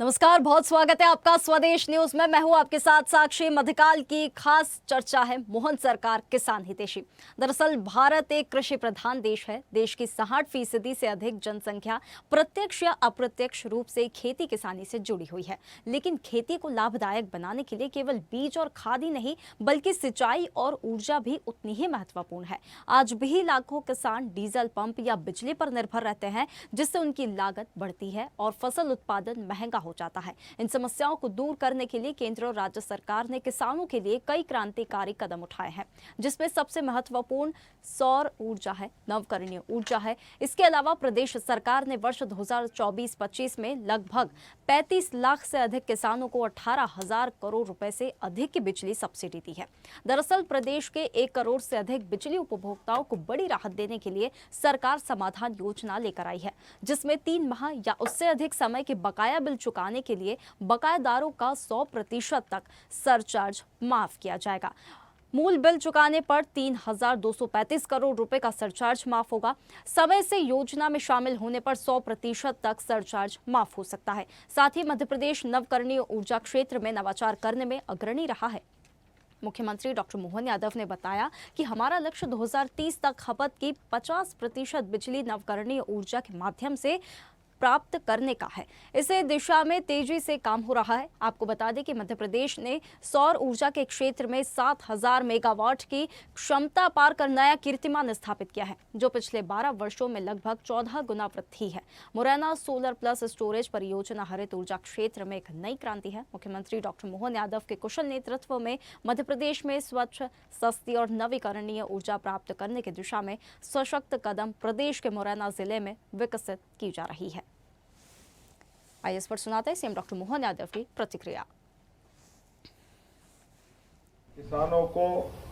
नमस्कार, बहुत स्वागत है आपका स्वदेश न्यूज में। मैं हूं आपके साथ साक्षी। मध्यकाल की खास चर्चा है मोहन सरकार किसान हितैषी। दरअसल भारत एक कृषि प्रधान देश है। देश की 60% से अधिक जनसंख्या प्रत्यक्ष या अप्रत्यक्ष रूप से खेती किसानी से जुड़ी हुई है। लेकिन खेती को लाभदायक बनाने के लिए केवल बीज और खाद ही नहीं, बल्कि सिंचाई और ऊर्जा भी उतनी ही महत्वपूर्ण है। आज भी लाखों किसान डीजल पंप या बिजली पर निर्भर रहते हैं, जिससे उनकी लागत बढ़ती है और फसल उत्पादन महंगा हो जाता है। इन समस्याओं को दूर करने के लिए केंद्र और राज्य सरकार ने किसानों के लिए कई क्रांतिकारी कदम उठाए हैं, जिसमें सबसे महत्वपूर्ण सौर ऊर्जा है, नवकरणीय ऊर्जा है। इसके अलावा प्रदेश सरकार ने वर्ष 2024-25 में लगभग 35 लाख से अधिक किसानों को 18,000 करोड़ रुपए से अधिक की बिजली सब्सिडी दी है। दरअसल प्रदेश के 1 करोड़ से अधिक बिजली उपभोक्ताओं को बड़ी राहत देने के लिए सरकार समाधान योजना लेकर आई है, जिसमें 3 माह या उससे अधिक समय के बकाया बिल चुकाने के लिए बकायादारों का 100% तक सरचार्ज माफ किया जाएगा। मूल बिल चुकाने पर 3,235 करोड़ रुपए का सरचार्ज माफ होगा। समय से योजना में शामिल होने पर 100% तक सरचार्ज माफ हो सकता है। साथ ही मध्य प्रदेश नवकरणीय ऊर्जा क्षेत्र में नवाचार करने में अग्रणी रहा है। मुख्यमंत्री डॉक्टर मोहन यादव ने बताया कि हमारा लक्ष्य 2030 तक खपत की 50% बिजली नवकरणीय ऊर्जा के माध्यम से प्राप्त करने का है। इसे दिशा में तेजी से काम हो रहा है। आपको बता दें कि मध्य प्रदेश ने सौर ऊर्जा के क्षेत्र में 7,000 मेगावाट की क्षमता पार कर नया कीर्तिमान स्थापित किया है, जो पिछले 12 वर्षों में लगभग 14 गुना वृद्धि है। मुरैना सोलर प्लस स्टोरेज परियोजना हरित ऊर्जा क्षेत्र में एक नई क्रांति है। मुख्यमंत्री डॉक्टर मोहन यादव के कुशल नेतृत्व में मध्य प्रदेश में स्वच्छ, सस्ती और नवीकरणीय ऊर्जा प्राप्त करने की दिशा में सशक्त कदम प्रदेश के मुरैना जिले में विकसित की जा रही है। आइए इस पर सुनाते हैं सीएम डॉक्टर मोहन यादव की प्रतिक्रिया। किसानों को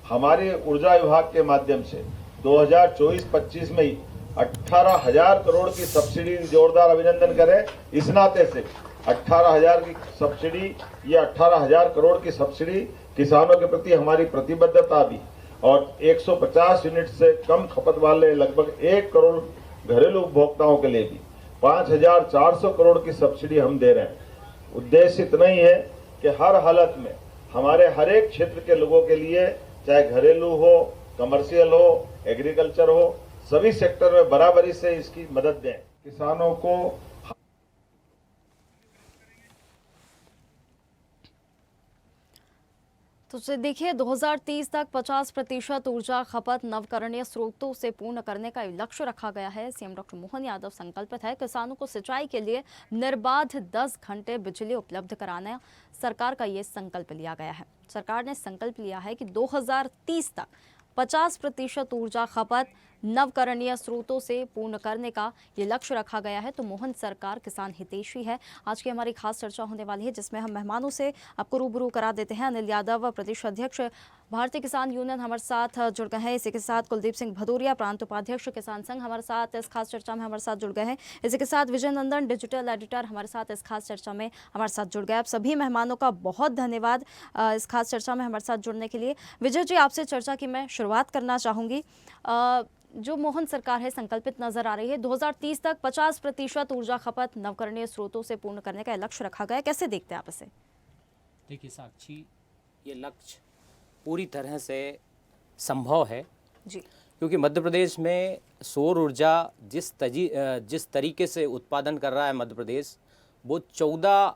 हमारे ऊर्जा विभाग के माध्यम से 2024-25 में ही 18,000 करोड़ की सब्सिडी, जोरदार अभिनंदन करें इस नाते से 18,000 की सब्सिडी, ये 18,000 करोड़ की सब्सिडी किसानों के प्रति हमारी प्रतिबद्धता भी, और 150 यूनिट से कम खपत वाले लगभग 1 करोड़ घरेलू उपभोक्ताओं के लिए भी 5,400 करोड़ की सब्सिडी हम दे रहे हैं। उद्देश्य इतना ही है कि हर हालत में हमारे हर एक क्षेत्र के लोगों के लिए, चाहे घरेलू हो, कमर्शियल हो, एग्रीकल्चर हो, सभी सेक्टर में बराबरी से इसकी मदद दें। किसानों को तो देखिए, 2030 तक 50% ऊर्जा खपत नवकरणीय स्रोतों से पूर्ण करने का लक्ष्य रखा गया है। सीएम डॉक्टर मोहन यादव संकल्पित है किसानों को सिंचाई के लिए निर्बाध 10 घंटे बिजली उपलब्ध कराना सरकार का ये संकल्प लिया गया है। सरकार ने संकल्प लिया है कि 2030 तक 50% ऊर्जा खपत नवकरणीय स्रोतों से पूर्ण करने का ये लक्ष्य रखा गया है। तो मोहन सरकार किसान हितैषी है। आज की हमारी खास चर्चा होने वाली है, जिसमें हम मेहमानों से आपको रूबरू करा देते हैं। अनिल यादव, प्रदेश अध्यक्ष भारतीय किसान यूनियन, हमारे साथ जुड़ गए हैं। इसी के साथ कुलदीप सिंह भदौरिया, प्रांत उपाध्यक्ष किसान संघ, हमारे साथ इस खास चर्चा में हमारे साथ जुड़ गए हैं। इसी के साथ विजय नंदन, डिजिटल एडिटर, हमारे साथ इस खास चर्चा में हमारे साथ जुड़ गए। आप सभी मेहमानों का बहुत धन्यवाद इस खास चर्चा में हमारे साथ जुड़ने के लिए। विजय जी, आपसे चर्चा की मैं शुरुआत करना चाहूँगी। जो मोहन सरकार है संकल्पित नजर आ रही है, 2030 तक 50% ऊर्जा खपत नवकरणीय स्रोतों से पूर्ण करने का लक्ष्य रखा गया है। कैसे देखते हैं आप इसे? देखिए साक्षी, ये लक्ष्य पूरी तरह से संभव है जी, क्योंकि मध्य प्रदेश में सौर ऊर्जा जिस तरीके से उत्पादन कर रहा है मध्य प्रदेश, वो 14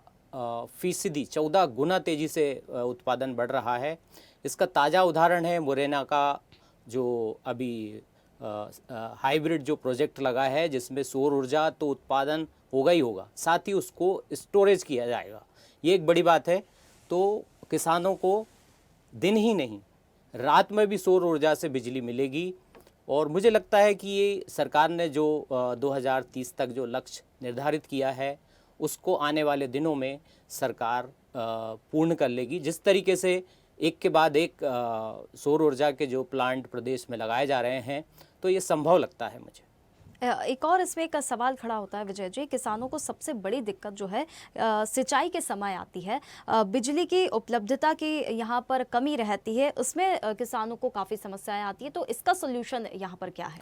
गुना तेज़ी से उत्पादन बढ़ रहा है। इसका ताज़ा उदाहरण है मुरैना का, जो अभी हाइब्रिड जो प्रोजेक्ट लगा है, जिसमें सौर ऊर्जा तो उत्पादन होगा ही होगा, साथ ही उसको स्टोरेज किया जाएगा। ये एक बड़ी बात है। तो किसानों को दिन ही नहीं, रात में भी सौर ऊर्जा से बिजली मिलेगी। और मुझे लगता है कि ये सरकार ने जो 2030 तक जो लक्ष्य निर्धारित किया है, उसको आने वाले दिनों में सरकार पूर्ण कर लेगी। जिस तरीके से एक के बाद एक सौर ऊर्जा के जो प्लांट प्रदेश में लगाए जा रहे हैं, तो ये संभव लगता है मुझे। एक और इसमें एक सवाल खड़ा होता है विजय जी, किसानों को सबसे बड़ी दिक्कत जो है सिंचाई के समय आती है, बिजली की उपलब्धता की यहाँ पर कमी रहती है, उसमें किसानों को काफ़ी समस्याएं आती है। तो इसका सोल्यूशन यहाँ पर क्या है?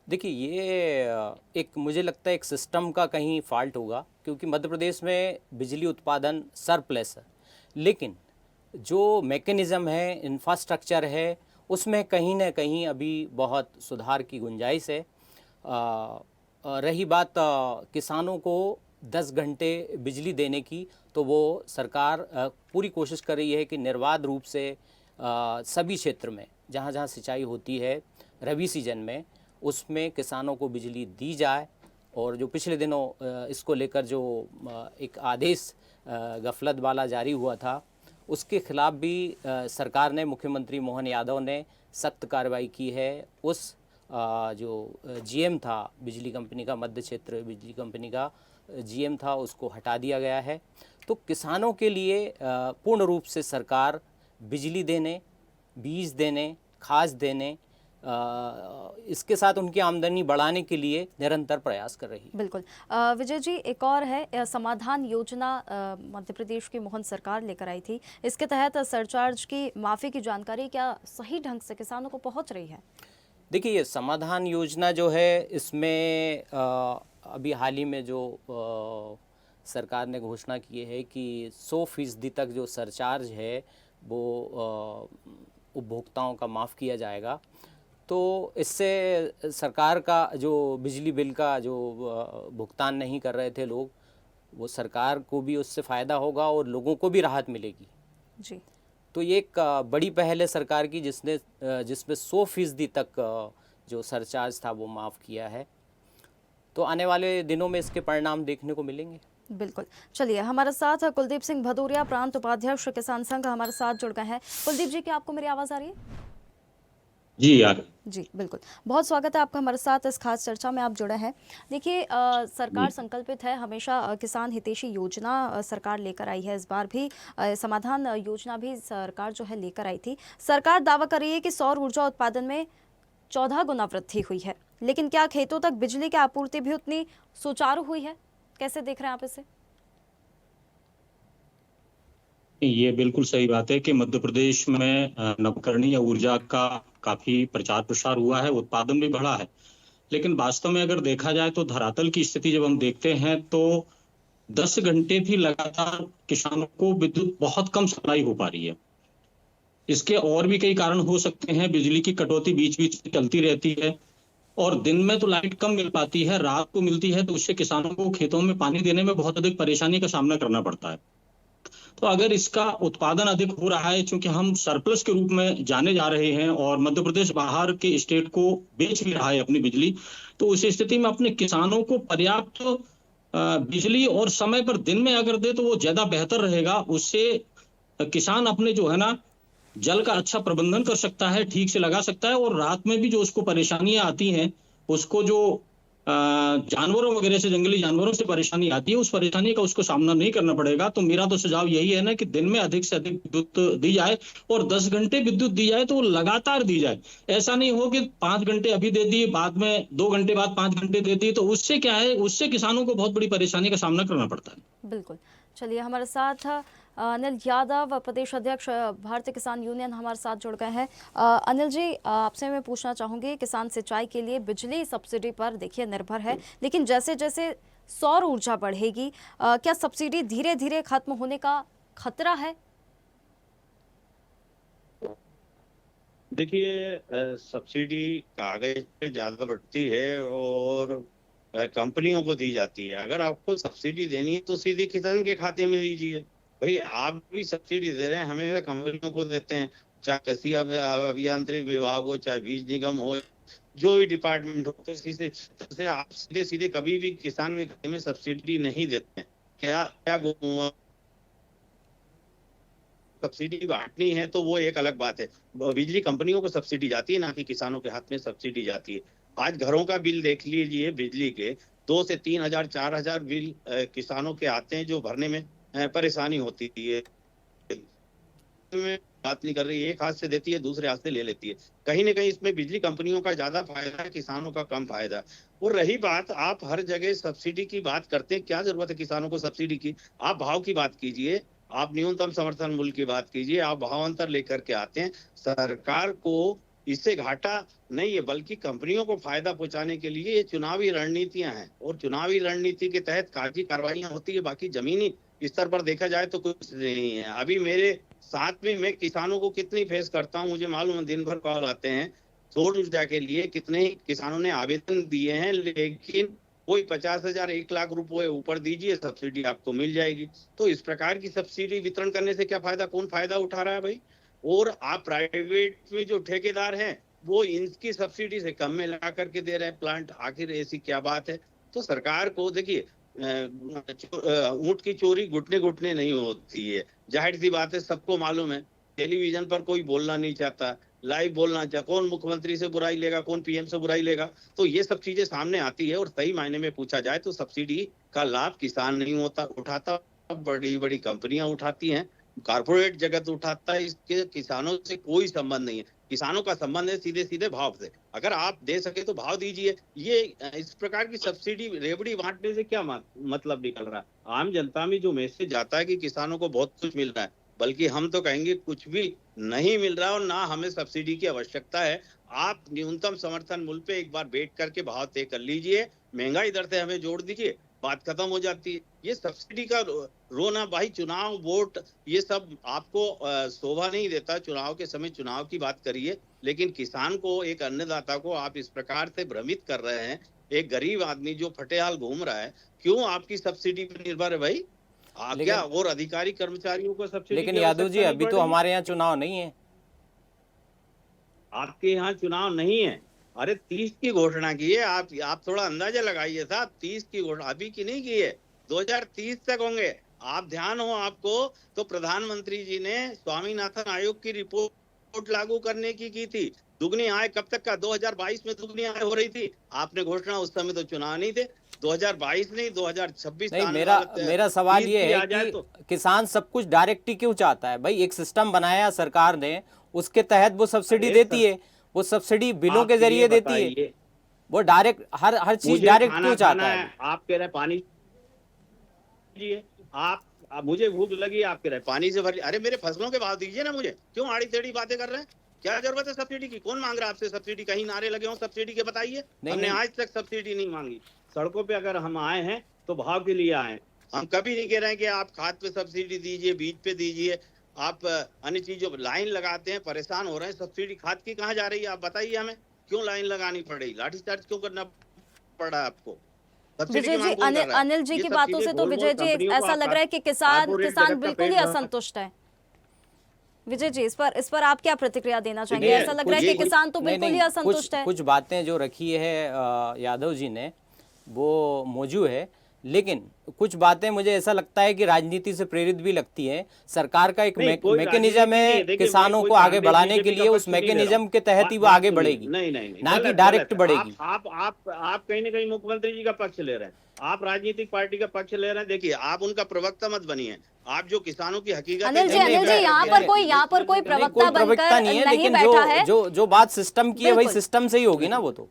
देखिए ये एक मुझे लगता है एक सिस्टम का कहीं फॉल्ट होगा, क्योंकि मध्य प्रदेश में बिजली उत्पादन सरप्लस है, लेकिन जो मैकेनिज़्म है, इंफ्रास्ट्रक्चर है, उसमें कहीं ना कहीं अभी बहुत सुधार की गुंजाइश है। रही बात किसानों को 10 घंटे बिजली देने की, तो वो सरकार पूरी कोशिश कर रही है कि निर्बाध रूप से सभी क्षेत्र में जहाँ जहाँ सिंचाई होती है रबी सीजन में, उसमें किसानों को बिजली दी जाए। और जो पिछले दिनों इसको लेकर जो एक आदेश गफलत वाला जारी हुआ था, उसके खिलाफ भी सरकार ने, मुख्यमंत्री मोहन यादव ने सख्त कार्रवाई की है। उस जो जीएम था बिजली कंपनी का, मध्य क्षेत्र बिजली कंपनी का जीएम था, उसको हटा दिया गया है। तो किसानों के लिए पूर्ण रूप से सरकार बिजली देने, बीज देने, खाद देने, इसके साथ उनकी आमदनी बढ़ाने के लिए निरंतर प्रयास कर रही है। बिल्कुल। विजय जी, एक और है समाधान योजना मध्य प्रदेश की मोहन सरकार लेकर आई थी। इसके तहत सरचार्ज की माफ़ी की जानकारी क्या सही ढंग से किसानों को पहुंच रही है? देखिए, ये समाधान योजना जो है, इसमें अभी हाल ही में जो सरकार ने घोषणा की है कि 100% तक जो सरचार्ज है वो उपभोक्ताओं का माफ़ किया जाएगा। तो इससे सरकार का जो बिजली बिल का जो भुगतान नहीं कर रहे थे लोग, वो सरकार को भी उससे फ़ायदा होगा और लोगों को भी राहत मिलेगी जी। तो ये एक बड़ी पहल है सरकार की, जिसमें 100% तक जो सरचार्ज था वो माफ़ किया है। तो आने वाले दिनों में इसके परिणाम देखने को मिलेंगे। बिल्कुल। चलिए, हमारे साथ कुलदीप सिंह भदौरिया, प्रांत उपाध्यक्ष किसान संघ, हमारे साथ जुड़ गए हैं। कुलदीप जी, क्या आपको मेरी आवाज़ आ रही है? जी यार। जी बिल्कुल, बहुत स्वागत है आपका हमारे साथ इस खास चर्चा में आप जुड़े हैं। देखिए, सरकार संकल्पित है, हमेशा किसान हितैषी योजना सरकार लेकर आई है। इस बार भी समाधान योजना भी सरकार जो है लेकर आई थी। सरकार दावा कर रही है कि सौर ऊर्जा उत्पादन में 14 गुना वृद्धि हुई है, लेकिन क्या खेतों तक बिजली की आपूर्ति भी उतनी सुचारू हुई है? कैसे देख रहे हैं आप इसे? ये बिल्कुल सही बात है कि मध्य प्रदेश में नवकरणीय ऊर्जा का काफी प्रचार प्रसार हुआ है, उत्पादन भी बढ़ा है। लेकिन वास्तव में अगर देखा जाए तो धरातल की स्थिति जब हम देखते हैं तो 10 घंटे भी लगातार किसानों को विद्युत बहुत कम सप्लाई हो पा रही है। इसके और भी कई कारण हो सकते हैं। बिजली की कटौती बीच बीच में चलती रहती है और दिन में तो लाइट कम मिल पाती है, रात को मिलती है, तो उससे किसानों को खेतों में पानी देने में बहुत अधिक परेशानी का सामना करना पड़ता है। तो अगर इसका उत्पादन अधिक हो रहा है, चूंकि हम सरप्लस के रूप में जाने जा रहे हैं और मध्य प्रदेश बाहर के स्टेट को बेच भी रहा है अपनी बिजली, तो उस स्थिति में अपने किसानों को पर्याप्त बिजली और समय पर दिन में अगर दे तो वो ज्यादा बेहतर रहेगा। उससे किसान अपने जो है ना जल का अच्छा प्रबंधन कर सकता है, ठीक से लगा सकता है, और रात में भी जो उसको परेशानियां आती हैं, उसको जो जानवरों वगैरह से, जंगली जानवरों से परेशानी आती है, उस परेशानी का उसको सामना नहीं करना पड़ेगा। तो मेरा तो सुझाव यही है ना कि दिन में अधिक से अधिक विद्युत दी जाए और 10 घंटे विद्युत दी जाए तो वो लगातार दी जाए। ऐसा नहीं हो कि 5 घंटे अभी दे दिए, बाद में 2 घंटे बाद 5 घंटे दे दिए, तो उससे क्या है, उससे किसानों को बहुत बड़ी परेशानी का सामना करना पड़ता है। बिल्कुल। चलिए, हमारे साथ अनिल यादव, प्रदेश अध्यक्ष भारतीय किसान यूनियन, हमारे साथ जुड़ गए हैं। अनिल जी, आपसे मैं पूछना चाहूँगी, किसान सिंचाई के लिए बिजली सब्सिडी पर देखिए निर्भर है, लेकिन जैसे जैसे सौर ऊर्जा बढ़ेगी, क्या सब्सिडी धीरे धीरे खत्म होने का खतरा है? देखिए, सब्सिडी कागज पे ज्यादा बढ़ती है और कंपनियों को दी जाती है। अगर आपको सब्सिडी देनी है तो सीधे किसान के खाते में दीजिए। भाई, आप भी सब्सिडी दे रहे हैं, हमें कंपनियों को देते हैं, चाहे कृषि अभियांत्रिक विभाग हो, चाहे बीज निगम हो, जो भी डिपार्टमेंट हो, तो सीधे आप सीधे सीधे कभी भी किसान के खाते में सब्सिडी नहीं देते हैं। क्या क्या सब्सिडी बांटनी है तो वो एक अलग बात है। बिजली कंपनियों को सब्सिडी जाती है, ना कि किसानों के हाथ में सब्सिडी जाती है। आज घरों का बिल देख लीजिए, बिजली के 2 से 3 हजार 4 हजार बिल किसानों के आते हैं, जो भरने में परेशानी होती है। बात नहीं कर रही, एक हाथ से देती है, दूसरे हाथ से ले लेती है। कहीं ना कहीं इसमें बिजली कंपनियों का ज्यादा फायदा है, किसानों का कम फायदा। और रही बात, आप हर जगह सब्सिडी की बात करते हैं, क्या जरूरत है किसानों को सब्सिडी की? आप भाव की बात कीजिए, आप न्यूनतम समर्थन मूल्य की बात कीजिए, आप भाव अंतर लेकर के आते हैं। सरकार को इससे घाटा नहीं है, बल्कि कंपनियों को फायदा पहुंचाने के लिए ये चुनावी रणनीतियां हैं, और चुनावी रणनीति के तहत कागजी कार्रवाइयां होती है। बाकी जमीनी स्तर पर देखा जाए तो कुछ नहीं है। अभी मेरे साथ में मैं किसानों को कितनी फेस करता हूँ, मुझे मालूम है, दिन भर कॉल आते हैं। सौर ऊर्जा के लिए कितने ही किसानों ने आवेदन दिए हैं, लेकिन कोई 50,000 1 लाख रुपए ऊपर दीजिए, सब्सिडी आपको मिल जाएगी। तो इस प्रकार की सब्सिडी वितरण करने से क्या फायदा, कौन फायदा उठा रहा है भाई? और आप प्राइवेट में जो ठेकेदार हैं वो इनकी सब्सिडी से कम में लगा करके दे रहे हैं प्लांट। आखिर ऐसी क्या बात है? तो सरकार को देखिए, ऊंट की चोरी घुटने घुटने नहीं होती है। जाहिर सी बात है, सबको मालूम है, टेलीविजन पर कोई बोलना नहीं चाहता, लाइव बोलना चाहता, कौन मुख्यमंत्री से बुराई लेगा, कौन पीएम से बुराई लेगा। तो ये सब चीजें सामने आती है, और सही मायने में पूछा जाए तो सब्सिडी का लाभ किसान नहीं उठाता, बड़ी बड़ी कंपनियां उठाती हैं, कारपोरेट जगत उठाता है। इसके किसानों से कोई संबंध नहीं है। किसानों का संबंध है सीधे सीधे भाव से। अगर आप दे सके तो भाव दीजिए। ये इस प्रकार की सब्सिडी रेवड़ी बांटने से क्या मतलब निकल रहा है? आम जनता में जो मैसेज आता है कि किसानों को बहुत कुछ मिल रहा है, बल्कि हम तो कहेंगे कुछ भी नहीं मिल रहा, और ना हमें सब्सिडी की आवश्यकता है। आप न्यूनतम समर्थन मूल्य पे एक बार बैठ करके भाव तय कर लीजिए, महंगाई दर से हमें जोड़ दीजिए, बात खत्म हो जाती है। ये सब्सिडी का रोना भाई, चुनाव वोट ये सब आपको शोभा नहीं देता। चुनाव के समय चुनाव की बात करिए, लेकिन किसान को, एक अन्नदाता को आप इस प्रकार से भ्रमित कर रहे हैं। एक गरीब आदमी जो फटेहाल घूम रहा है, क्यों आपकी सब्सिडी पर निर्भर है भाई? क्या और अधिकारी कर्मचारियों को सब्सिडी? लेकिन यादव जी, अभी तो हमारे यहाँ चुनाव नहीं है। आपके यहाँ चुनाव नहीं है? अरे 30 की घोषणा की है। आप थोड़ा अंदाजा लगाइए साहब, 30 की घोषणा अभी की नहीं की है, 2030 तक होंगे। आप ध्यान हो आपको, तो प्रधानमंत्री जी ने स्वामीनाथन आयोग की रिपोर्ट लागू करने की थी। दुगनी आय कब तक का? 2022 में दुगनी आय हो रही थी। आपने घोषणा, उस समय तो चुनाव नहीं थे, 2022 नहीं 2026। नहीं, मेरा सवाल ये है कि किसान सब कुछ डायरेक्ट ही क्यों चाहता है भाई? एक सिस्टम बनाया सरकार ने, उसके तहत वो सब्सिडी देती है, वो सब्सिडी बिलों के जरिए देती है, वो डायरेक्ट हर चीज डायरेक्ट क्यों चाहता है? आप कह रहे पानी, आप मुझे भूख लगी, आप कह रहे पानी से भर। अरे मेरे फसलों के भाव दीजिए ना मुझे, क्यों आड़ी टेढ़ी बातें कर रहे हैं? क्या जरूरत है सब्सिडी की? कौन मांग रहा है आपसे सब्सिडी? कहीं नारे लगे हो सब्सिडी के, बताइए। हमने आज तक सब्सिडी नहीं मांगी। सड़कों पे अगर हम आए हैं तो भाव के लिए आए हैं। हम कभी नहीं कह रहे हैं कि आप खाद पे सब्सिडी दीजिए, बीज पे दीजिए, आप अन्य चीजों पर लाइन लगाते हैं, परेशान हो रहे हैं। सब्सिडी खाद की कहाँ जा रही है? आप बताइए हमें, क्यों लाइन लगानी पड़ रही? लाठीचार्ज क्यों करना पड़ा आपको? विजय जी, अनिल जी की बातों से तो विजय जी ऐसा लग रहा है कि किसान बिल्कुल ही असंतुष्ट है। विजय जी, इस पर आप क्या प्रतिक्रिया देना चाहेंगे? ऐसा लग रहा है कि किसान तो बिल्कुल ही असंतुष्ट है। कुछ बातें जो रखी है यादव जी ने वो मौजूद है, लेकिन कुछ बातें मुझे ऐसा लगता है कि राजनीति से प्रेरित भी लगती है। सरकार का एक मैकेनिज्म है किसानों को आगे बढ़ाने के लिए, उस मैकेनिज्म के तहत ही वो आगे बढ़ेगी, ना कि डायरेक्ट बढ़ेगी। आप कहीं ना कहीं मुख्यमंत्री जी का पक्ष ले रहे हैं, आप राजनीतिक पार्टी का पक्ष ले रहे हैं। देखिए, आप उनका प्रवक्ता मत बनिए। आप जो किसानों की हकीकत, अनिल जी यहाँ पर कोई प्रवक्ता बनकर नहीं है, नहीं लेकिन बैठा है। जो बात सिस्टम की है वही सिस्टम से ही होगी ना। वो तो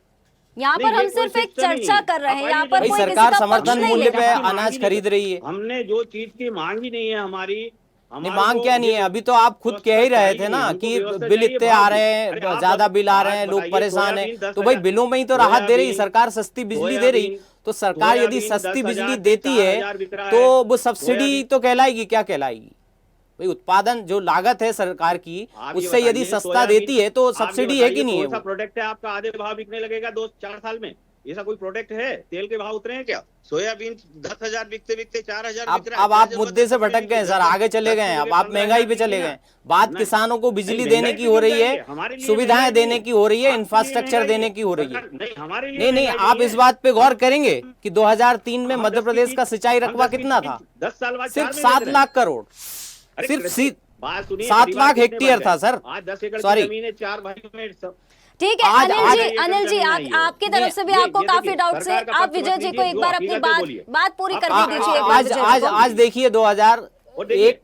यहाँ पर हम सिर्फ एक चर्चा कर रहे हैं। यहाँ पर कोई सरकार समर्थन मूल्य पे अनाज खरीद रही है। हमने जो चीज की मांग ही नहीं है हमारी, मांग क्या नहीं है? अभी तो आप खुद कह ही रहे थे ना कि बिल इतने आ रहे हैं, ज्यादा बिल आ रहे हैं, लोग परेशान हैं। तो भाई बिलों में ही तो राहत दे रही सरकार, सस्ती बिजली दे रही। तो सरकार यदि सस्ती बिजली देती है तो वो सब्सिडी तो कहलाएगी? क्या कहलाएगी भाई? उत्पादन जो लागत है सरकार की, उससे यदि सस्ता देती है तो सब्सिडी है कि नहीं है? प्रोडक्ट है आपका, आधे भाव बिकने लगेगा 2-4 साल में। ऐसा कोई प्रोडक्ट है? तेल के भाव उतरे हैं क्या? सोयाबीन 10,000 बिकते 4,000 बिक रहा है। अब आप मुद्दे से भटक गए सर, आगे चले गए। अब आप महंगाई पे चले गए। बात किसानों को बिजली देने की हो रही है, सुविधाएं देने की हो रही है, इंफ्रास्ट्रक्चर देने की हो रही है। नहीं, आप इस बात पे गौर करेंगे कि 2003 में मध्य प्रदेश का सिंचाई रकबा कितना था? 10 साल बाद सिर्फ 7 लाख करोड़, सिर्फ 7 लाख हेक्टेयर था सर। आज 10 एकड़ सॉरी, जमीन है, 4 भाइयों में। ठीक है अनिल जी आपकी तरफ से भी आपको काफी डाउट्स है। आप विजय जी को एक बार अपनी बात पूरी करने दीजिए। आज देखिए 2001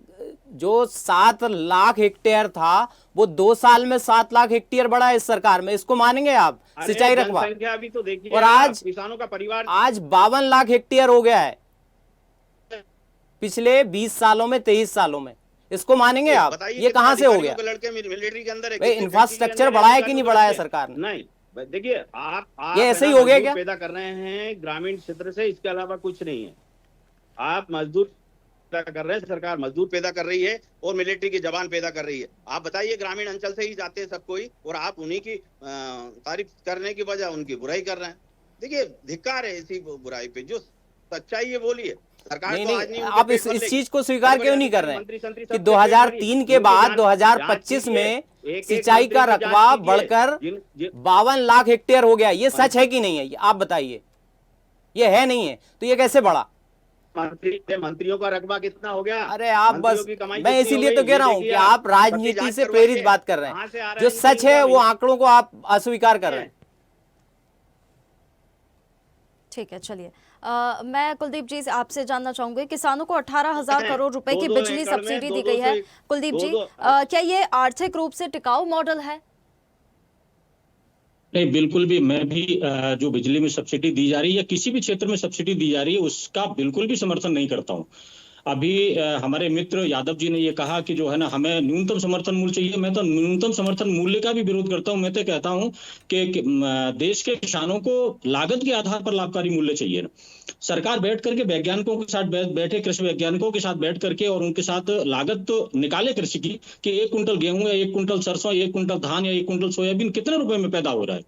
जो 7 लाख हेक्टेयर था वो 2 साल में 7 लाख हेक्टेयर बढ़ा है इस सरकार में। इसको मानेंगे आप? सिंचाई रकबा अभी तो देखिए, और आज किसानों का परिवार आज 52 लाख हेक्टेयर हो गया है पिछले 20 सालों में, 23 सालों में। इसको मानेंगे आप? बताइए ये कहाँ से हो गया? लड़के मिलिट्री के अंदर है, भाई किसी इंफ्रास्ट्रक्चर फैक्ट्री के बढ़ाया अंदर कि नहीं अधिकारी बढ़ाया को सरकार ने? नहीं, देखिए आप ये ऐसे है ही ना हो गया मजदूर क्या? पैदा कर रहे हैं ग्रामीण क्षेत्र से, इसके अलावा कुछ नहीं है। आप मजदूर पैदा कर रहे हैं, सरकार मजदूर पैदा कर रही है और मिलिट्री के जवान पैदा कर रही है। आप बताइए, ग्रामीण अंचल से ही जाते हैं सब कोई, और आप उन्हीं की तारीफ करने की बजाय उनकी बुराई कर रहे हैं। देखिए धिक्कार है इसी बुराई पे, जो सच्चाई है बोलिए। सरकार नहीं तो आज नहीं, नहीं, आप इस चीज को स्वीकार क्यों नहीं कर रहे हैं कि 2003 के बाद 2025 में सिंचाई का रकबा बढ़कर 52 लाख हेक्टेयर हो गया? ये सच है कि नहीं है? आप बताइए। ये है नहीं है तो ये कैसे बढ़ा? मंत्रियों का रकबा कितना हो गया? अरे आप बस, मैं इसीलिए तो कह रहा हूं कि आप राजनीति से प्रेरित बात कर रहे हैं। जो सच है वो आंकड़ों को आप अस्वीकार कर रहे हैं। ठीक है, चलिए मैं कुलदीप जी से आपसे जानना चाहूंगी, किसानों को 18,000 करोड़ रुपए की बिजली सब्सिडी दी गई है। कुलदीप जी, क्या ये आर्थिक रूप से टिकाऊ मॉडल है? नहीं, बिल्कुल भी। मैं भी जो बिजली में सब्सिडी दी जा रही है या किसी भी क्षेत्र में सब्सिडी दी जा रही है उसका बिल्कुल भी समर्थन नहीं करता हूं। अभी हमारे मित्र यादव जी ने ये कहा कि जो है ना हमें न्यूनतम समर्थन मूल्य चाहिए। मैं तो न्यूनतम समर्थन मूल्य का भी विरोध करता हूं। मैं तो कहता हूं कि देश के किसानों को लागत के आधार पर लाभकारी मूल्य चाहिए ना। सरकार बैठ करके वैज्ञानिकों के साथ बैठे, कृषि वैज्ञानिकों के साथ बैठ करके और उनके साथ लागत तो निकाले कृषि की कि 1 कुंटल गेहूं या 1 कुंटल सरसों, 1 कुंटल धान या 1 कुंटल सोयाबीन कितने रुपए में पैदा हो रहा है,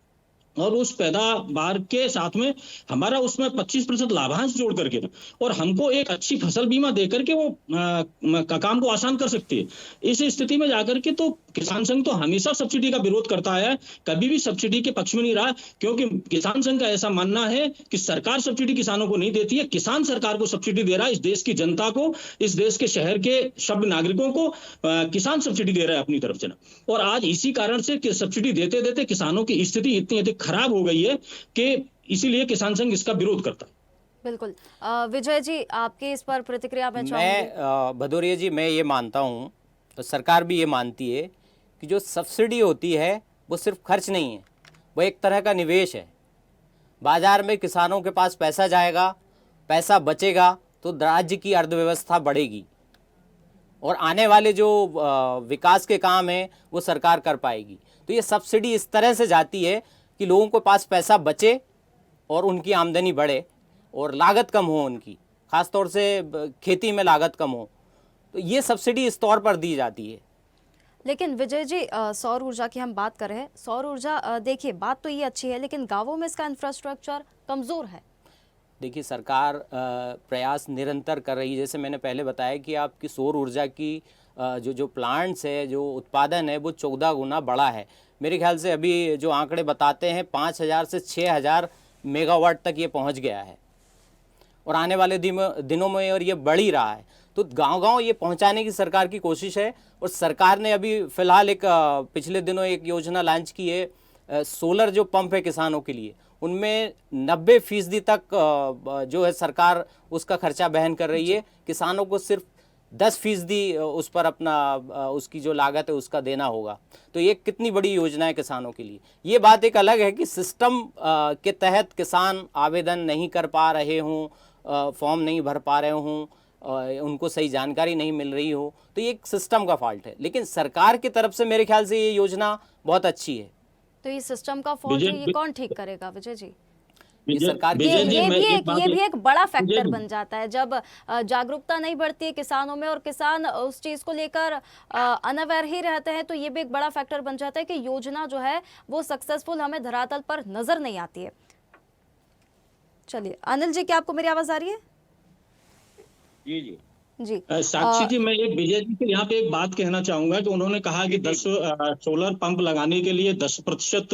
और उस पैदावार के साथ में हमारा उसमें 25% लाभांश जोड़ करके ना, और हमको एक अच्छी फसल बीमा देकर के वो काम को आसान कर सकती है। इस स्थिति में जाकर के तो किसान संघ तो हमेशा सब्सिडी का विरोध करता है, कभी भी सब्सिडी के पक्ष में नहीं रहा, क्योंकि किसान संघ का ऐसा मानना है कि सरकार सब्सिडी किसानों को नहीं देती है, किसान सरकार को सब्सिडी दे रहा है। इस देश की जनता को, इस देश के शहर के सभी नागरिकों को किसान सब्सिडी दे रहा है अपनी तरफ से ना। और आज इसी कारण से कि सब्सिडी देते देते किसानों की स्थिति इतनी अधिक खराब हो गई है कि इसीलिए किसान संघ इसका विरोध करता है। बिल्कुल। विजय जी, आपकी इस पर प्रतिक्रिया मैं चाहूंगी। भदौरिया जी, मैं ये मानता हूँ, तो सरकार भी ये मानती है कि जो सब्सिडी होती है वो सिर्फ खर्च नहीं है, वो एक तरह का निवेश है। बाजार में किसानों के पास पैसा जाएगा, पैसा बचेगा तो राज्य की अर्थव्यवस्था बढ़ेगी और आने वाले जो विकास के काम हैं वो सरकार कर पाएगी। तो ये सब्सिडी इस तरह से जाती है कि लोगों के पास पैसा बचे और उनकी आमदनी बढ़े और लागत कम हो उनकी, खासतौर से खेती में लागत कम हो, तो ये सब्सिडी इस तौर पर दी जाती है। लेकिन विजय जी, सौर ऊर्जा की हम बात कर रहे हैं। सौर ऊर्जा, देखिए बात तो ये अच्छी है, लेकिन गांवों में इसका इंफ्रास्ट्रक्चर कमज़ोर है। देखिए, सरकार प्रयास निरंतर कर रही है। जैसे मैंने पहले बताया कि आपकी सौर ऊर्जा की जो प्लांट्स है, जो उत्पादन है, वो 14 गुना बढ़ा है। मेरे ख्याल से अभी जो आंकड़े बताते हैं 5,000 से 6,000 मेगावाट तक ये पहुंच गया है और आने वाले दिनों में और ये बढ़ ही रहा है। तो गांव-गांव ये पहुंचाने की सरकार की कोशिश है। और सरकार ने अभी फ़िलहाल एक पिछले दिनों एक योजना लॉन्च की है, सोलर जो पंप है किसानों के लिए, उनमें 90% तक जो है सरकार उसका खर्चा वहन कर रही है। किसानों को सिर्फ 10% उस पर अपना उसकी जो लागत है उसका देना होगा। तो ये कितनी बड़ी योजना है किसानों के लिए। ये बात एक अलग है कि सिस्टम के तहत किसान आवेदन नहीं कर पा रहे हों, फॉर्म नहीं भर पा रहे हों, उनको सही जानकारी नहीं मिल रही हो, तो ये एक सिस्टम का फॉल्ट है। लेकिन सरकार की तरफ से मेरे ख्याल से ये योजना बहुत अच्छी है। तो ये सिस्टम का फॉल्ट है, ये कौन ठीक करेगा विजय जी? ये सरकार ये भी एक बड़ा फैक्टर बन जाता है जब जागरूकता नहीं बढ़ती है किसानों में और किसान उस चीज को लेकर अनअवेयर ही रहते हैं, तो ये भी एक बड़ा फैक्टर बन जाता है कि योजना जो है वो सक्सेसफुल हमें धरातल पर नजर नहीं आती है। चलिए अनिल जी, क्या आपको मेरी आवाज आ रही है? जी जी जी। साक्षी जी, मैं एक विजय जी के यहाँ पे एक बात कहना चाहूंगा कि उन्होंने कहा कि 10 सोलर पंप लगाने के लिए 10%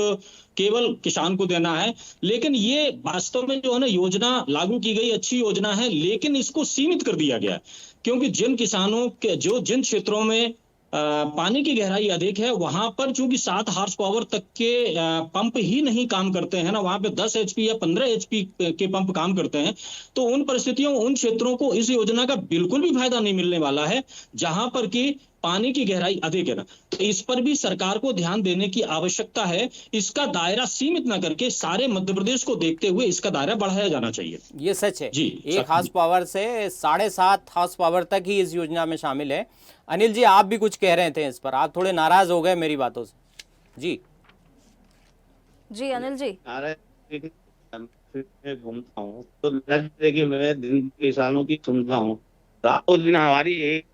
केवल किसान को देना है। लेकिन ये वास्तव में जो है ना योजना लागू की गई, अच्छी योजना है, लेकिन इसको सीमित कर दिया गया है। क्योंकि जिन किसानों के जिन क्षेत्रों में पानी की गहराई अधिक है, वहां पर चूंकि 7 हार्स पावर तक के पंप ही नहीं काम करते हैं ना, वहां पे 10 HP या 15 HP के पंप काम करते हैं। तो उन परिस्थितियों, उन क्षेत्रों को इस योजना का बिल्कुल भी फायदा नहीं मिलने वाला है, जहां पर कि पानी की गहराई अधिक है ना, तो इस पर भी सरकार को ध्यान देने की आवश्यकता है। इसका दायरा सीमित न करके सारे मध्य प्रदेश को देखते हुए इसका दायरा बढ़ाया जाना चाहिए। ये सच है। जी, 1 हाउस पावर से 7.5 हाउस पावर तक ही इस योजना में शामिल है। अनिल जी, आप भी कुछ कह रहे थे इस पर, आप थोड़े नाराज हो गए मेरी बातों से। जी जी अनिल जी। अरे मैं घूमता हूँ तो देखिए, मैं दिन किसानों की सुनता हूँ, रातों दिन हमारी एक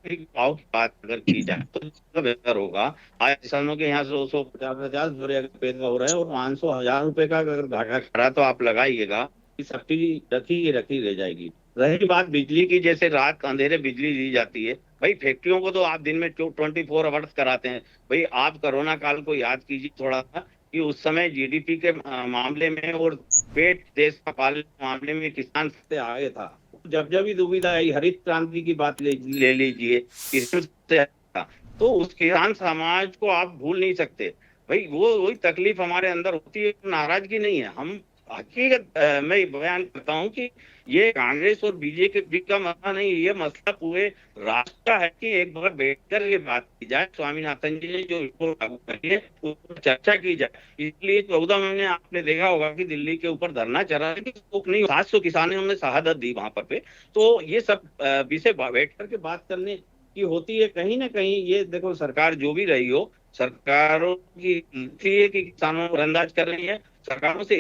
भाव की बात अगर की जाए तो ज्यादा बेहतर होगा। आज किसानों के यहाँ 150 बोरे अगर पैदा हो रहे हैं और 500,000 रुपए का अगर घाटा खड़ा तो आप लगाइएगा कि सब्सिडी रखी रह जाएगी। रही बात बिजली की, जैसे रात अंधेरे बिजली दी जाती है, भाई फैक्ट्रियों को तो आप दिन में 24 आवर्स कराते हैं। भाई आप कोरोना काल को याद कीजिए थोड़ा सा, कि उस समय जीडीपी के मामले में और पेट देश का पालने के मामले में किसान सबसे आगे था। जब जब भी दुविधा आई, हरित क्रांति की बात ले लीजिए, किसान सबसे आगे था। तो उस किसान समाज को आप भूल नहीं सकते। भाई वो वही तकलीफ हमारे अंदर होती है, नाराजगी नहीं है। हम हकीकत मैं बयान करता हूँ कि ये कांग्रेस और बीजेपी का मसला नहीं, ये मसला पूरे राष्ट्र का है कि एक बार बैठकर ये बात की जाए, स्वामीनाथन जी ने जो रिपोर्ट लागू करी है उस पर चर्चा की जाए। इसलिए 14 महीने आपने देखा होगा कि दिल्ली के ऊपर धरना चला है कि नहीं, 700 किसानों ने शहादत दी वहां पर पे। तो ये सब विषय बैठ करके बात करने की होती है। कहीं ना कहीं ये देखो, सरकार जो भी रही हो, सरकारों की नीति है कि किसानों को नजरअंदाज कर रही है। सरकारों से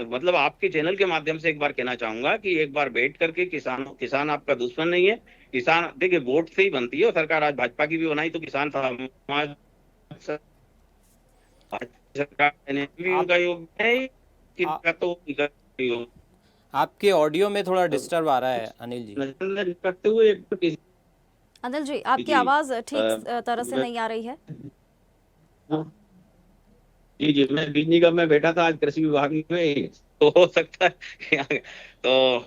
मतलब आपके चैनल के माध्यम से एक बार कहना चाहूंगा कि एक बार बैठ करके किसान आपका दुश्मन नहीं है। किसान देखिए वोट से ही बनती है, और सरकार आज भाजपा की भी बनाई तो किसान समाज सरकार ने भी उनका योगदान है कि तो उनका योग आपके ऑडियो में थोड़ा डिस्टर्ब आ रहा है अनिल जी। नजरअंदाज करते हुए एक अनिल जी, आपकी जी, आवाज ठीक तरह से नहीं आ रही है। जी जी, मैं बीज निगम में बैठा था आज कृषि विभाग में, तो हो सकता है तो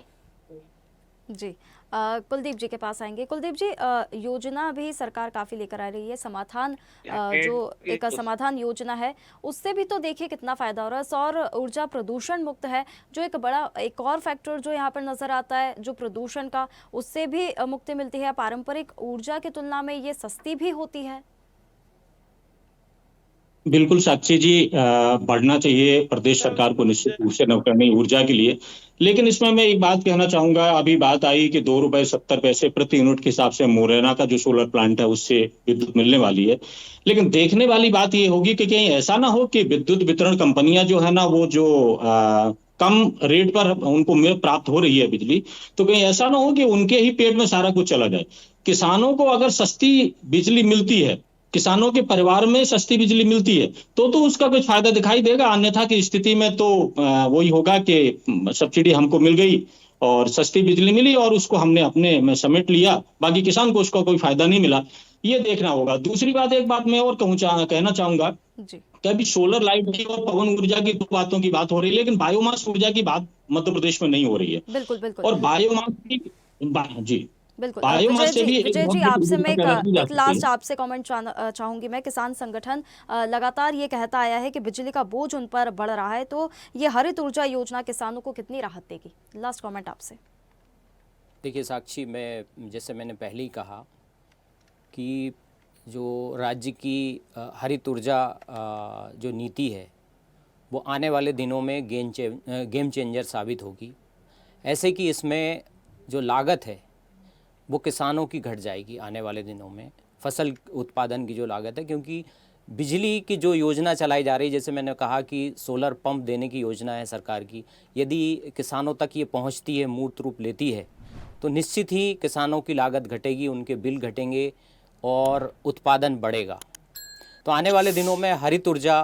जी कुलदीप जी के पास आएंगे। कुलदीप जी, योजना भी सरकार काफी लेकर आ रही है, समाधान जो एक समाधान योजना है उससे भी तो देखिए कितना फायदा हो रहा है। सौर ऊर्जा प्रदूषण मुक्त है, जो एक और फैक्टर जो यहाँ पर नजर आता है, जो प्रदूषण का, उससे भी मुक्ति मिलती है। पारंपरिक ऊर्जा की तुलना में ये सस्ती भी होती है। बिल्कुल साक्षी जी, बढ़ना चाहिए प्रदेश सरकार को निश्चित रूप से नवकरणीय ऊर्जा के लिए। लेकिन इसमें मैं एक बात कहना चाहूंगा, अभी बात आई कि 2.70 रुपए प्रति यूनिट के हिसाब से मुरैना का जो सोलर प्लांट है उससे विद्युत मिलने वाली है। लेकिन देखने वाली बात ये होगी कि कहीं ऐसा ना हो कि विद्युत वितरण कंपनियां जो है ना, वो जो कम रेट पर उनको प्राप्त हो रही है बिजली, तो कहीं ऐसा ना हो कि उनके ही पेट में सारा कुछ चला जाए। किसानों को अगर सस्ती बिजली मिलती है, किसानों के परिवार में सस्ती बिजली मिलती है, तो उसका कुछ फायदा दिखाई देगा। अन्यथा की स्थिति में तो वही होगा कि सब्सिडी हमको मिल गई और सस्ती बिजली मिली और उसको हमने अपने में समेट लिया, बाकी किसान को उसका कोई फायदा नहीं मिला। ये देखना होगा। दूसरी बात, एक बात मैं और कहना चाहूंगा कि अभी सोलर लाइट की और पवन ऊर्जा की दो बातों की बात हो रही है, लेकिन बायोमास ऊर्जा की बात मध्य प्रदेश में नहीं हो रही है। बिल्कुल बिल्कुल। और बायोमास की जी बिल्कुल। विजय जी, आपसे मैं एक लास्ट आपसे कमेंट चाहूंगी मैं। किसान संगठन लगातार ये कहता आया है कि बिजली का बोझ उन पर बढ़ रहा है, तो ये हरित ऊर्जा योजना किसानों को कितनी राहत देगी? लास्ट कमेंट आपसे। देखिए साक्षी, जैसे मैंने पहले ही कहा कि जो राज्य की हरित ऊर्जा जो नीति है वो आने वाले दिनों में गेम चेंजर साबित होगी। ऐसे कि इसमें जो लागत है वो किसानों की घट जाएगी आने वाले दिनों में, फसल उत्पादन की जो लागत है। क्योंकि बिजली की जो योजना चलाई जा रही है, जैसे मैंने कहा कि सोलर पंप देने की योजना है सरकार की, यदि किसानों तक ये पहुंचती है, मूर्त रूप लेती है, तो निश्चित ही किसानों की लागत घटेगी, उनके बिल घटेंगे और उत्पादन बढ़ेगा। तो आने वाले दिनों में हरित ऊर्जा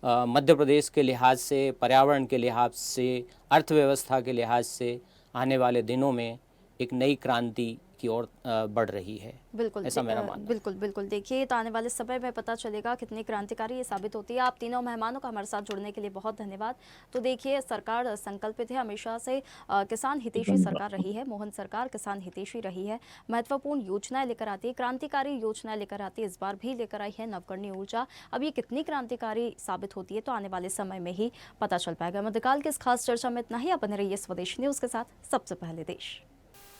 मध्य प्रदेश के लिहाज से, पर्यावरण के लिहाज से, अर्थव्यवस्था के लिहाज से आने वाले दिनों में एक नई क्रांति की ओर बढ़ रही है। बिल्कुल, ऐसा मेरा मानना है। बिल्कुल बिल्कुल। देखिए, तो आने वाले समय में पता चलेगा कितनी क्रांतिकारी ये साबित होती है। आप तीनों मेहमानों का हमारे साथ जुड़ने के लिए बहुत धन्यवाद। तो देखिए, सरकार संकल्पित है, हमेशा से किसान हितैषी सरकार रही है। मोहन सरकार किसान हितैषी रही है, महत्वपूर्ण योजनाएं लेकर आती है, क्रांतिकारी योजनाएं लेकर आती है। इस बार भी लेकर आई है नवकरणीय ऊर्जा। अब ये कितनी क्रांतिकारी साबित होती है तो आने वाले समय में ही पता चल पाएगा। मध्यकाल की इस खास चर्चा में इतना ही। आप बने रहिए स्वदेश न्यूज के साथ, सबसे पहले देश।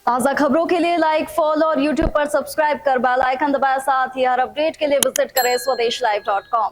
ताज़ा खबरों के लिए लाइक, फॉलो और यूट्यूब पर सब्सक्राइब कर बेल आइकन दबाएं। साथ ही हर अपडेट के लिए विजिट करें स्वदेशलाइव.com।